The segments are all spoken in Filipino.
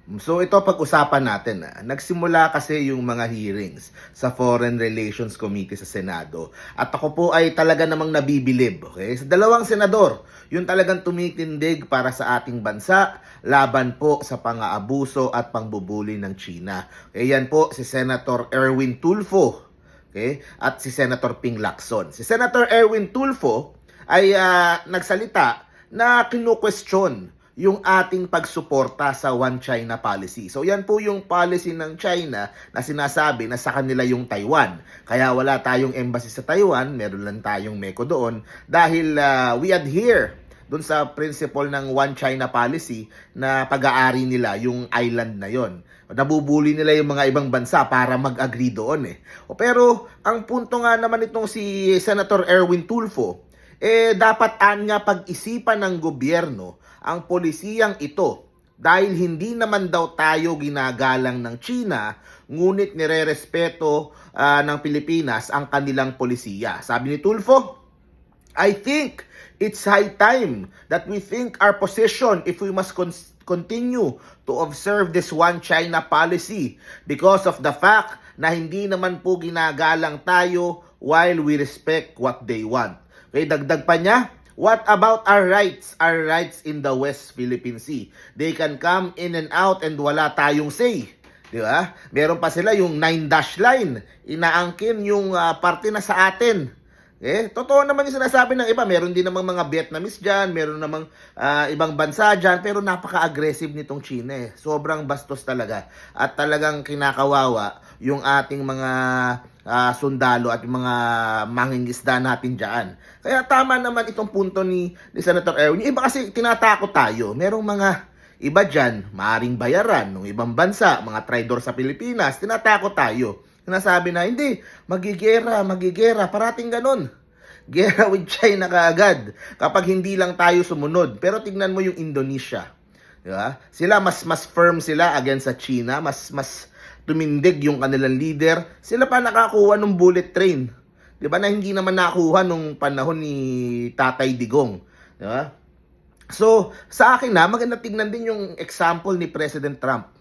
So ito pag-usapan natin. Nagsimula kasi yung mga hearings sa Foreign Relations Committee sa Senado. At ako po ay talaga namang nabibilib, okay? Sa dalawang senador, yung talagang tumitindig para sa ating bansa, laban po sa pang-aabuso at pangbubuli ng China. Okay, yan po si Senator Erwin Tulfo, okay? At si Senator Ping Lacson. Si Senator Erwin Tulfo ay nagsalita na kinu-question yung ating pagsuporta sa One China policy. So yan po yung policy ng China na sinasabi na sa kanila yung Taiwan. Kaya wala tayong embassy sa Taiwan, meron lang tayong MECO doon dahil we adhere doon sa principle ng One China policy na pag-aari nila yung island na yon. Nabubuli nila yung mga ibang bansa para mag-agree doon eh. Pero ang punto nga naman itong si Senator Erwin Tulfo, dapat anya pag-isipan ng gobyerno ang polisiyang ito dahil hindi naman daw tayo ginagalang ng China, ngunit nire-respeto ng Pilipinas ang kanilang polisiya. Sabi ni Tulfo, I think it's high time that we think our position if we must continue to observe this One China policy because of the fact na hindi naman po ginagalang tayo while we respect what they want. Okay, dagdag pa niya, what about our rights? Our rights in the West Philippine Sea. They can come in and out and wala tayong say. Di ba? Meron pa sila yung 9-dash line. Inaangkin yung parte na sa atin. Totoo naman yung sinasabi ng iba. Meron din namang mga Vietnamese dyan. Meron namang ibang bansa dyan. Pero napaka-aggressive nitong China eh. Sobrang bastos talaga. At talagang kinakawawa yung ating mga sundalo at yung mga mangingisda natin dyan. Kaya tama naman itong punto ni Senator Erwin. Yung iba kasi tinatakot tayo. Merong mga iba dyan, maaring bayaran ng ibang bansa, mga traidor sa Pilipinas, tinatakot tayo. Sinasabi na, hindi, magigera, parating ganun. Gera with China kaagad kapag hindi lang tayo sumunod. Pero tignan mo yung Indonesia. Diba? Sila mas firm sila against sa China, mas tumindig yung kanilang leader. Sila pa nakakuha ng bullet train. 'Di ba? Na hindi naman nakuha nung panahon ni Tatay Digong, 'di ba? So, sa akin na maganda tignan din yung example ni President Trump.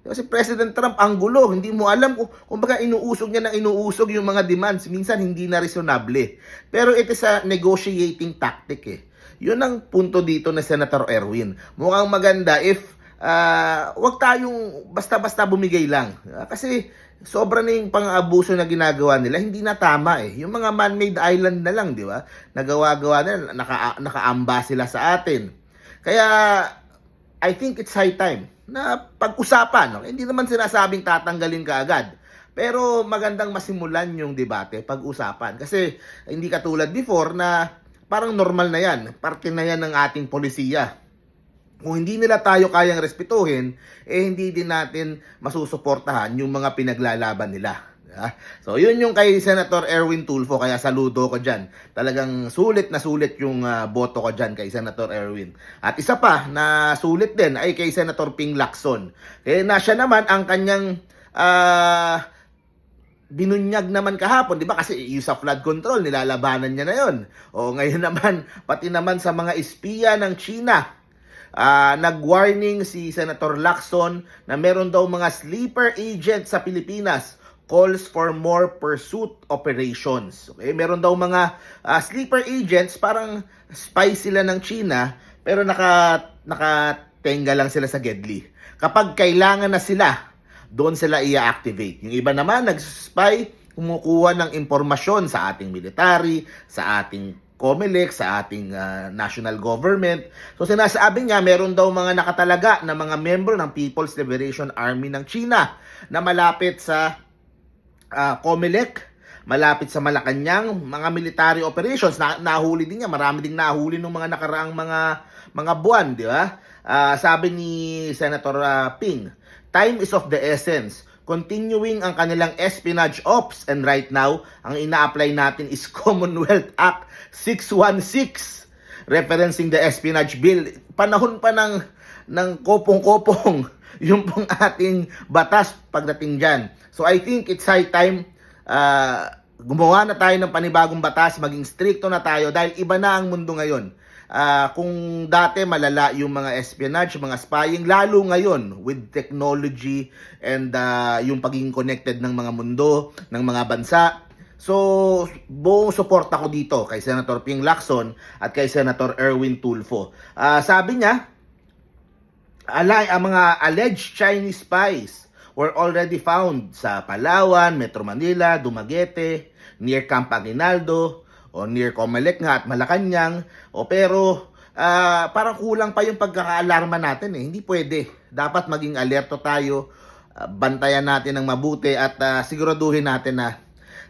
Kasi President Trump ang gulo, hindi mo alam kung baga inuusog niya ng inuusog yung mga demands, minsan hindi na reasonable. Pero ito sa negotiating tactic eh. Yun ang punto dito na Senator Erwin. Mukhang maganda if wag tayong basta-basta bumigay lang. Kasi sobra na yung pang-abuso na ginagawa nila, hindi na tama eh. Yung mga man-made island na lang, di ba? Nagawa-gawa na, nakaamba sila sa atin. Kaya, I think it's high time na pag-usapan. Okay? Hindi naman sinasabing tatanggalin ka agad. Pero magandang masimulan yung debate, pag-usapan. Kasi hindi katulad before na parang normal na yan. Parte na yan ng ating polisiya. Kung hindi nila tayo kayang respetuhin, hindi din natin masusuportahan yung mga pinaglalaban nila. So, yun yung kay Senator Erwin Tulfo, kaya saludo ko dyan. Talagang sulit na sulit yung boto ko dyan kay Senator Erwin. At isa pa na sulit din ay kay Senator Ping Lacson. Na siya naman ang kanyang binunyag naman kahapon, di ba? Kasi yung sa flood control, nilalabanan niya na yun. O ngayon naman, pati naman sa mga espiya ng China. Nag-warning si Senator Lacson na meron daw mga sleeper agents sa Pilipinas, calls for more pursuit operations. Okay? Meron daw mga sleeper agents, parang spy sila ng China, pero nakatenga lang sila sa Gedli. Kapag kailangan na sila, doon sila i-activate. Yung iba naman, nag-spy, kumukuha ng impormasyon sa ating military, sa ating COMELEC, sa ating national government. So sinasabi niya, meron daw mga nakatalaga na mga membro ng People's Liberation Army ng China na malapit sa COMELEC, malapit sa Malacanang, mga military operations. Nahuli din niya, marami ding nahuli ng mga nakaraang mga buwan, di ba? Sabi ni Senator Ping, time is of the essence. Continuing ang kanilang espionage ops, and right now, ang ina-apply natin is Commonwealth Act 616, referencing the espionage bill. Panahon pa ng kopong-kopong yung pong ating batas pagdating dyan. So I think it's high time gumawa na tayo ng panibagong batas, maging stricto na tayo dahil iba na ang mundo ngayon. Kung dati malala yung mga espionage, mga spying, lalo ngayon with technology and yung pagiging connected ng mga mundo, ng mga bansa. So, buong support ako dito kay Senator Ping Lacson at kay Senator Erwin Tulfo. Sabi niya, ang mga alleged Chinese spies were already found sa Palawan, Metro Manila, Dumaguete, near Camp Aguinaldo, o near Comelec nga at Malacanang. Pero parang kulang pa yung pagkakaalarma natin eh. Hindi pwede. Dapat maging alerto tayo, bantayan natin ng mabuti at siguraduhin natin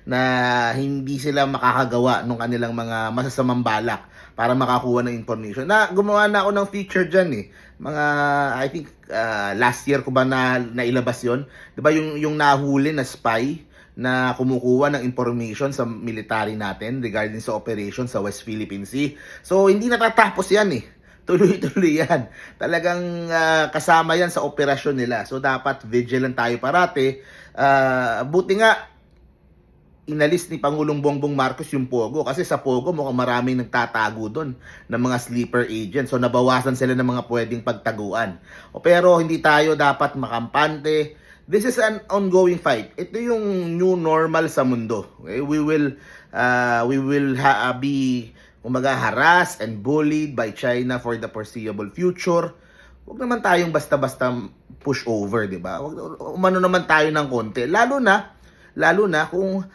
na hindi sila makakagawa ng kanilang mga masasamang balak para makakuha ng information. Gumawa na ako ng feature dyan eh. I think last year ko ba nailabas yon? Diba yung nahuli na spy na kumukuha ng information sa military natin regarding sa operation sa West Philippine Sea. So, hindi natatapos yan eh. Tuloy-tuloy yan. Talagang kasama yan sa operasyon nila. So, dapat vigilant tayo parati. Buti nga, inalis ni Pangulong Bongbong Marcos yung Pogo kasi sa Pogo mukhang maraming nagtatago doon ng mga sleeper agents. So nabawasan sila ng mga pwedeng pagtaguan. Pero hindi tayo dapat makampante. This is an ongoing fight. Ito yung new normal sa mundo. Okay? We will be harassed and bullied by China for the foreseeable future. Huwag naman tayong basta-basta push over, di ba? Umano naman tayo ng konti. Lalo na kung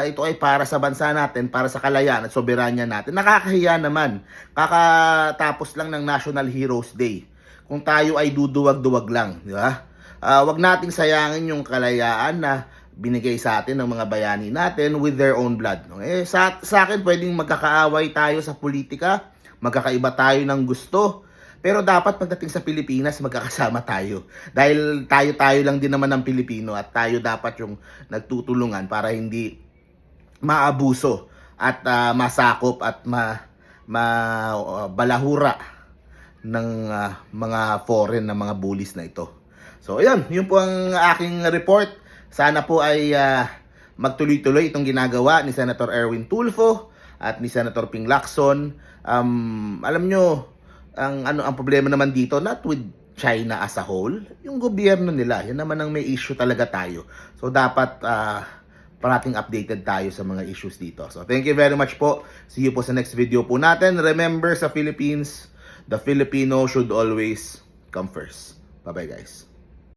ito ay para sa bansa natin, para sa kalayaan at soberanya natin. Nakakahiya naman. Kakatapos lang ng National Heroes Day. Kung tayo ay duduwag-duwag lang, di ba? Wag nating sayangin yung kalayaan na binigay sa atin ng mga bayani natin with their own blood. Sa akin, pwedeng magkakaaway tayo sa politika, magkakaiba tayo ng gusto, pero dapat pagdating sa Pilipinas, magkakasama tayo. Dahil tayo lang din naman ng Pilipino at tayo dapat yung nagtutulungan para hindi maabuso at masakop at balahura ng mga foreign na mga bullies na ito. So, yun po ang aking report. Sana po ay magtuloy-tuloy itong ginagawa ni Senator Erwin Tulfo at ni Senator Ping Lacson. Alam nyo, ang problema naman dito, not with China as a whole, yung gobyerno nila, yan naman ang may issue talaga tayo. So dapat parating updated tayo sa mga issues dito. So thank you very much po. See you po sa next video po natin. Remember, sa Philippines, the Filipino should always come first. Bye bye guys.